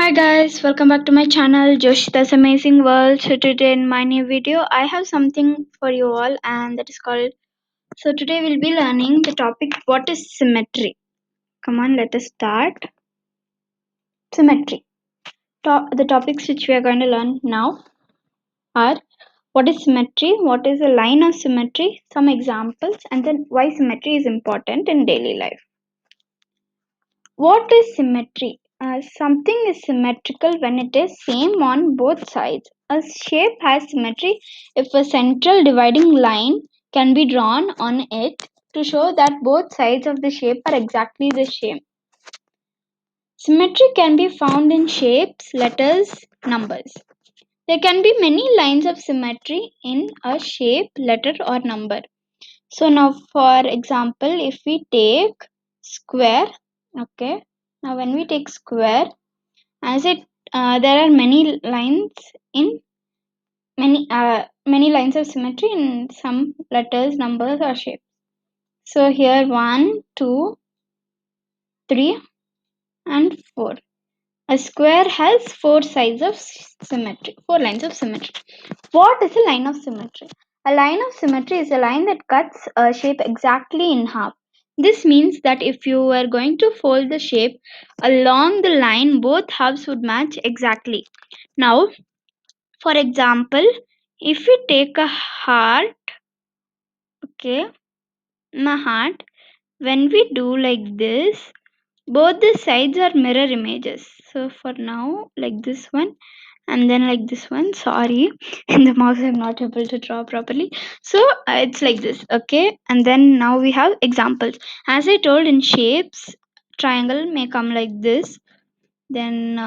Hi guys, welcome back to my channel Joshita's Amazing World. So today in my new video I have something for you all, and that is called, so today we'll be learning the topic what is symmetry. Come on, let us start. Symmetry. The topics which we are going to learn now are what is symmetry, what is a line of symmetry, some examples, and then why symmetry is important in daily life. What is symmetry? Something is symmetrical when it is same on both sides. A shape has symmetry if a central dividing line can be drawn on it to show that both sides of the shape are exactly the same. Symmetry can be found in shapes, letters, numbers. There can be many lines of symmetry in a shape, letter, or number. So now for example, if we take square, okay, now when we take square, as it there are many lines in many lines of symmetry in some letters, numbers, or shapes. So here 1, 2, 3, and 4. A square has four sides of symmetry, four lines of symmetry. What is a line of symmetry? A line of symmetry is a line that cuts a shape exactly in half. This means that if you were going to fold the shape along the line, both halves would match exactly. Now, for example, if we take a heart, okay, a heart, when we do like this, both the sides are mirror images. So for now, like this one, and then like this one, sorry, in the mouse I'm not able to draw properly. So it's like this, okay, and then now we have examples. As I told, in shapes, triangle may come like this, then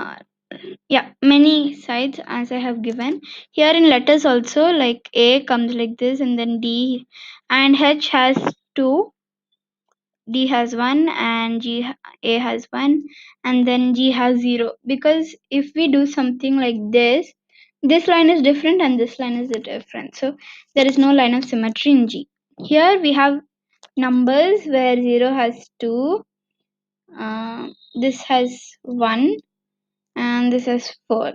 yeah, many sides as I have given here. In letters also, like A comes like this, and then D, and H has two, D has one, and A has one, and then G has zero. Because if we do something like this line is different and this line is different, so there is no line of symmetry in G. Here we have numbers where 0 has 2, this has 1, and this has 4.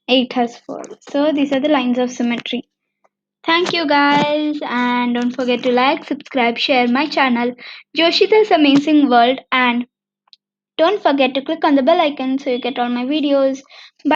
8 has 4. So these are the lines of symmetry. Thank you guys, and don't forget to like, subscribe, share my channel Joshita's Amazing World, and don't forget to click on the bell icon so you get all my videos. Bye.